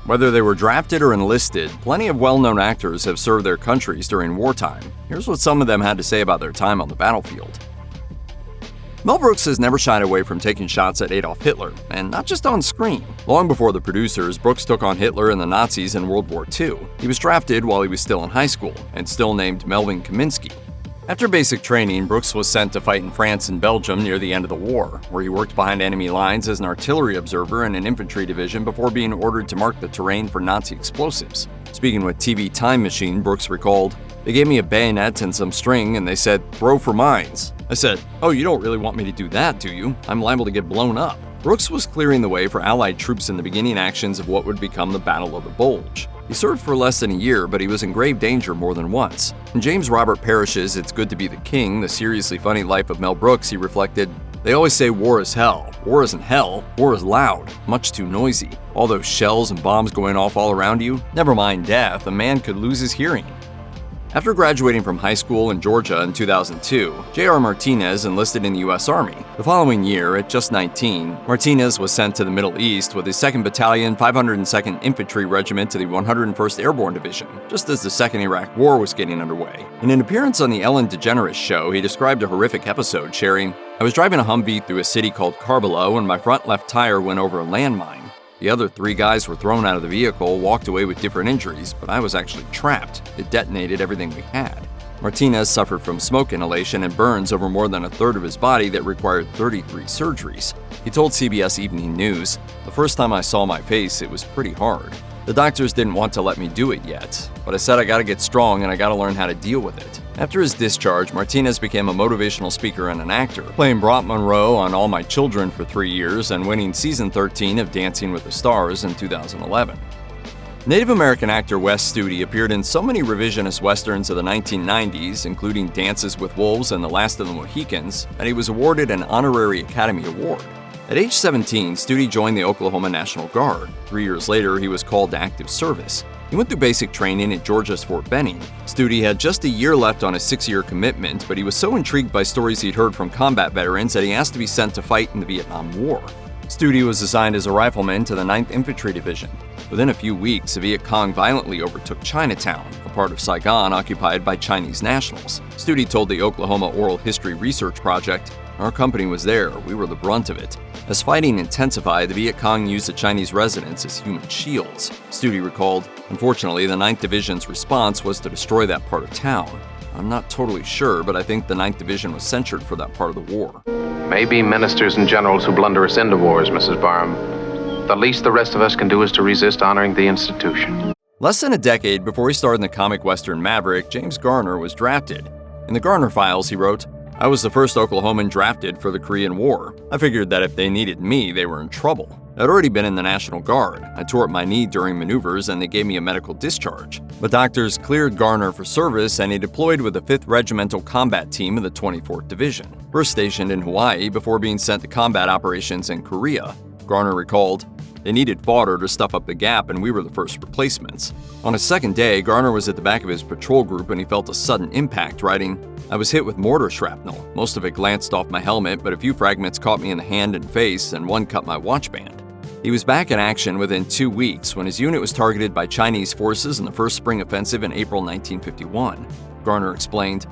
Whether they were drafted or enlisted, plenty of well-known actors have served their countries during wartime. Here's what some of them had to say about their time on the battlefield. Mel Brooks has never shied away from taking shots at Adolf Hitler, and not just on screen. Long before the producers, Brooks took on Hitler and the Nazis in World War II. He was drafted while he was still in high school, and still named Melvin Kaminsky. After basic training, Brooks was sent to fight in France and Belgium near the end of the war, where he worked behind enemy lines as an artillery observer in an infantry division before being ordered to mark the terrain for Nazi explosives. Speaking with TV Time Machine, Brooks recalled, "They gave me a bayonet and some string and they said, 'Throw for mines.' I said, 'Oh, you don't really want me to do that, do you? I'm liable to get blown up.'" Brooks was clearing the way for Allied troops in the beginning actions of what would become the Battle of the Bulge. He served for less than a year, but he was in grave danger more than once. In James Robert Parrish's It's Good to Be the King, the seriously funny life of Mel Brooks, he reflected, "They always say war is hell. War isn't hell. War is loud, much too noisy. All those shells and bombs going off all around you. Never mind death, a man could lose his hearing." After graduating from high school in Georgia in 2002, J.R. Martinez enlisted in the U.S. Army. The following year, at just 19, Martinez was sent to the Middle East with his 2nd Battalion, 502nd Infantry Regiment to the 101st Airborne Division, just as the Second Iraq War was getting underway. In an appearance on the Ellen DeGeneres show, he described a horrific episode, sharing, "I was driving a Humvee through a city called Karbala when my front left tire went over a landmine. The other 3 guys were thrown out of the vehicle, walked away with different injuries, but I was actually trapped. It detonated everything we had." Martinez suffered from smoke inhalation and burns over more than a third of his body that required 33 surgeries. He told CBS Evening News, "The first time I saw my face, it was pretty hard. The doctors didn't want to let me do it yet, but I said I gotta get strong and I gotta learn how to deal with it." After his discharge, Martinez became a motivational speaker and an actor, playing Brought Monroe on All My Children for 3 years and winning season 13 of Dancing with the Stars in 2011. Native American actor Wes Studi appeared in so many revisionist westerns of the 1990s, including Dances with Wolves and The Last of the Mohicans, that he was awarded an honorary Academy Award. At age 17, Studi joined the Oklahoma National Guard. 3 years later, he was called to active service. He went through basic training at Georgia's Fort Benning. Studi had just a year left on his 6-year commitment, but he was so intrigued by stories he'd heard from combat veterans that he asked to be sent to fight in the Vietnam War. Studi was assigned as a rifleman to the 9th Infantry Division. Within a few weeks, the Viet Cong violently overtook Chinatown, a part of Saigon occupied by Chinese nationals. Studi told the Oklahoma Oral History Research Project, "Our company was there, we were the brunt of it. As fighting intensified, the Viet Cong used the Chinese residents as human shields." Studi recalled, "Unfortunately, the 9th Division's response was to destroy that part of town. I'm not totally sure, but I think the 9th Division was censured for that part of the war." Maybe ministers and generals who blunder us into wars, Mrs. Barham. The least the rest of us can do is to resist honoring the institution. Less than a decade before he starred in the comic western Maverick, James Garner was drafted. In the Garner Files, he wrote, "I was the first Oklahoman drafted for the Korean War. I figured that if they needed me, they were in trouble. I'd already been in the National Guard. I tore up my knee during maneuvers and they gave me a medical discharge. But doctors cleared Garner for service and he deployed with the 5th Regimental Combat Team of the 24th Division, first stationed in Hawaii before being sent to combat operations in Korea." Garner recalled, "They needed fodder to stuff up the gap and we were the first replacements." On his 2nd day, Garner was at the back of his patrol group and he felt a sudden impact, writing, "I was hit with mortar shrapnel. Most of it glanced off my helmet, but a few fragments caught me in the hand and face and one cut my watch band." He was back in action within 2 weeks when his unit was targeted by Chinese forces in the first spring offensive in April 1951. Garner explained,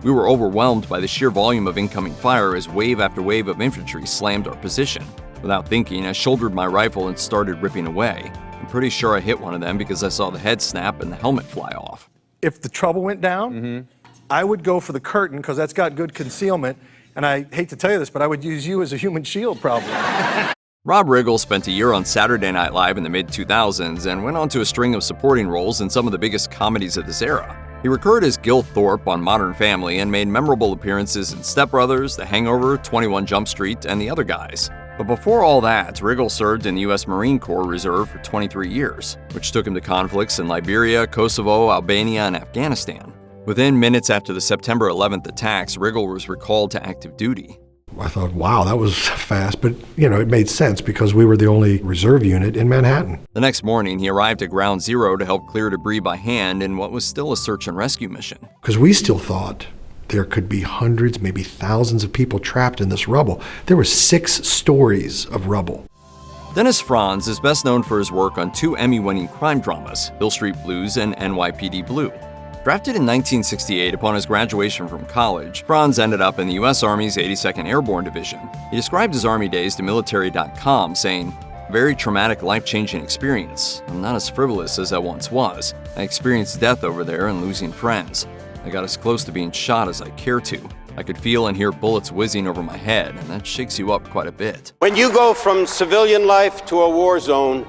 "We were overwhelmed by the sheer volume of incoming fire as wave after wave of infantry slammed our position. Without thinking, I shouldered my rifle and started ripping away. I'm pretty sure I hit one of them because I saw the head snap and the helmet fly off." If the trouble went down, I would go for the curtain because that's got good concealment. And I hate to tell you this, but I would use you as a human shield probably. Rob Riggle spent a year on Saturday Night Live in the mid-2000s and went on to a string of supporting roles in some of the biggest comedies of this era. He recurred as Gil Thorpe on Modern Family and made memorable appearances in Step Brothers, The Hangover, 21 Jump Street, and The Other Guys. But before all that, Riggle served in the U.S. Marine Corps Reserve for 23 years, which took him to conflicts in Liberia, Kosovo, Albania, and Afghanistan. Within minutes after the September 11th attacks, Riggle was recalled to active duty. I thought, wow, that was fast, but, it made sense because we were the only reserve unit in Manhattan. The next morning, he arrived at Ground Zero to help clear debris by hand in what was still a search and rescue mission. Because we still thought there could be hundreds, maybe thousands of people trapped in this rubble. There were 6 stories of rubble. Dennis Franz is best known for his work on 2 Emmy-winning crime dramas, Hill Street Blues and NYPD Blue. Drafted in 1968 upon his graduation from college, Franz ended up in the U.S. Army's 82nd Airborne Division. He described his Army days to military.com, saying, "Very traumatic, life-changing experience. I'm not as frivolous as I once was. I experienced death over there and losing friends. I got as close to being shot as I care to. I could feel and hear bullets whizzing over my head, and that shakes you up quite a bit." When you go from civilian life to a war zone,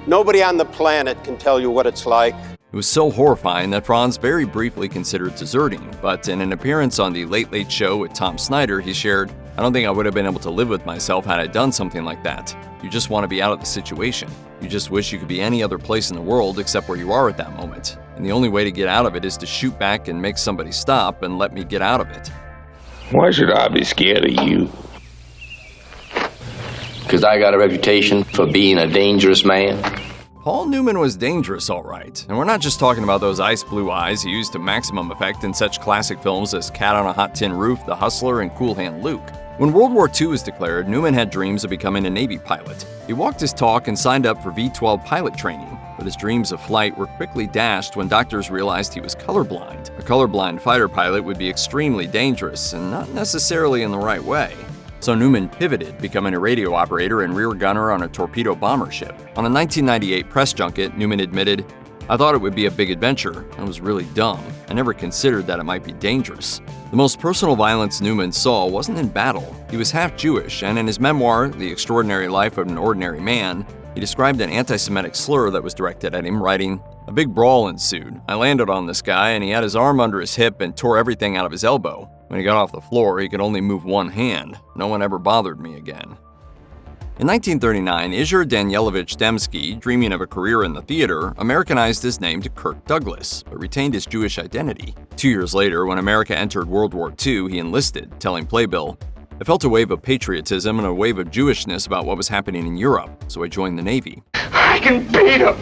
nobody on the planet can tell you what it's like. It was so horrifying that Franz very briefly considered deserting, but in an appearance on the Late Late Show with Tom Snyder, he shared, "I don't think I would have been able to live with myself had I done something like that. You just want to be out of the situation. You just wish you could be any other place in the world except where you are at that moment. And the only way to get out of it is to shoot back and make somebody stop and let me get out of it." Why should I be scared of you? Because I got a reputation for being a dangerous man. Paul Newman was dangerous, all right. And we're not just talking about those ice blue eyes he used to maximum effect in such classic films as Cat on a Hot Tin Roof, The Hustler, and Cool Hand Luke. When World War II was declared, Newman had dreams of becoming a Navy pilot. He walked his talk and signed up for V-12 pilot training, but his dreams of flight were quickly dashed when doctors realized he was colorblind. A colorblind fighter pilot would be extremely dangerous, and not necessarily in the right way. So Newman pivoted, becoming a radio operator and rear gunner on a torpedo bomber ship. On a 1998 press junket, Newman admitted, "I thought it would be a big adventure. I was really dumb. I never considered that it might be dangerous." The most personal violence Newman saw wasn't in battle. He was half Jewish, and in his memoir, The Extraordinary Life of an Ordinary Man, he described an anti-Semitic slur that was directed at him, writing, "A big brawl ensued. I landed on this guy, and he had his arm under his hip and tore everything out of his elbow. When he got off the floor, he could only move one hand. No one ever bothered me again." In 1939, Izhor Danielovich Dembski, dreaming of a career in the theater, Americanized his name to Kirk Douglas, but retained his Jewish identity. 2 years later, when America entered World War II, he enlisted, telling Playbill, "I felt a wave of patriotism and a wave of Jewishness about what was happening in Europe, so I joined the Navy." I can beat him.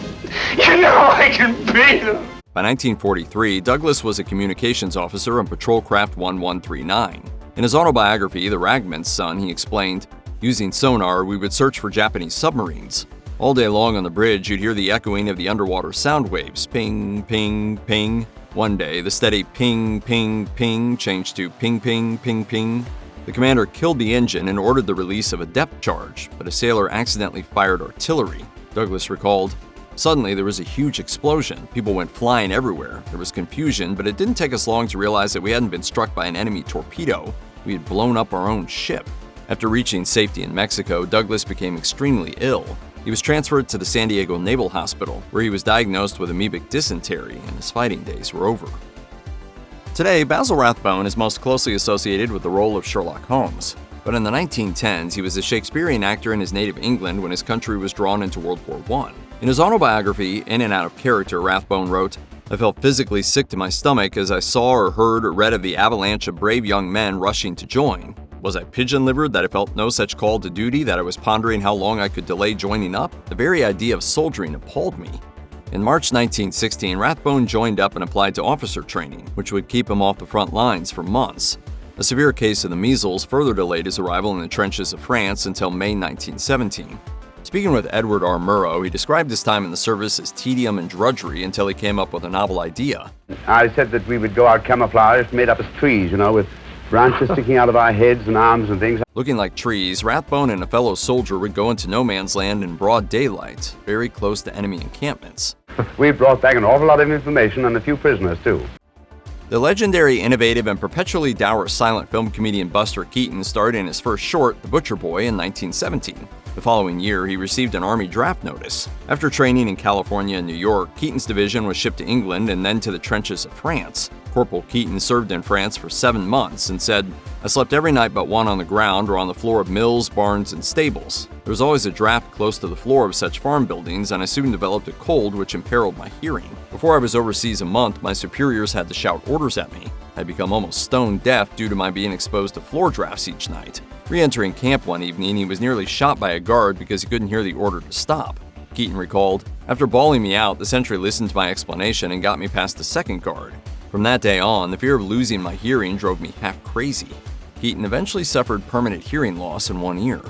You know I can beat him. By 1943, Douglas was a communications officer on Patrol Craft 1139. In his autobiography, The Ragman's Son, he explained, "Using sonar, we would search for Japanese submarines. All day long on the bridge, you'd hear the echoing of the underwater sound waves, ping, ping, ping. One day, the steady ping, ping, ping changed to ping, ping, ping, ping. The commander killed the engine and ordered the release of a depth charge, but a sailor accidentally fired artillery." Douglas recalled, "Suddenly, there was a huge explosion. People went flying everywhere. There was confusion, but it didn't take us long to realize that we hadn't been struck by an enemy torpedo. We had blown up our own ship." After reaching safety in Mexico, Douglas became extremely ill. He was transferred to the San Diego Naval Hospital, where he was diagnosed with amoebic dysentery, and his fighting days were over. Today, Basil Rathbone is most closely associated with the role of Sherlock Holmes. But in the 1910s, he was a Shakespearean actor in his native England when his country was drawn into World War I. In his autobiography, In and Out of Character, Rathbone wrote, "I felt physically sick to my stomach as I saw or heard or read of the avalanche of brave young men rushing to join. Was I pigeon-livered that I felt no such call to duty, that I was pondering how long I could delay joining up? The very idea of soldiering appalled me." In March 1916, Rathbone joined up and applied to officer training, which would keep him off the front lines for months. A severe case of the measles further delayed his arrival in the trenches of France until May 1917. Speaking with Edward R. Murrow, he described his time in the service as tedium and drudgery until he came up with a novel idea. I said that we would go out camouflaged, made up as trees, with branches sticking out of our heads and arms and things. Looking like trees, Rathbone and a fellow soldier would go into no man's land in broad daylight, very close to enemy encampments. We brought back an awful lot of information and a few prisoners, too. The legendary, innovative, and perpetually dour silent film comedian Buster Keaton starred in his first short, The Butcher Boy, in 1917. The following year, he received an Army draft notice. After training in California and New York, Keaton's division was shipped to England and then to the trenches of France. Corporal Keaton served in France for 7 months and said, "I slept every night but one on the ground or on the floor of mills, barns, and stables. There was always a draft close to the floor of such farm buildings, and I soon developed a cold which imperiled my hearing. Before I was overseas a month, my superiors had to shout orders at me. I had become almost stone deaf due to my being exposed to floor drafts each night. Re-entering camp one evening, he was nearly shot by a guard because he couldn't hear the order to stop." Keaton recalled, "After bawling me out, the sentry listened to my explanation and got me past the second guard. From that day on, the fear of losing my hearing drove me half crazy." Keaton eventually suffered permanent hearing loss in 1 ear.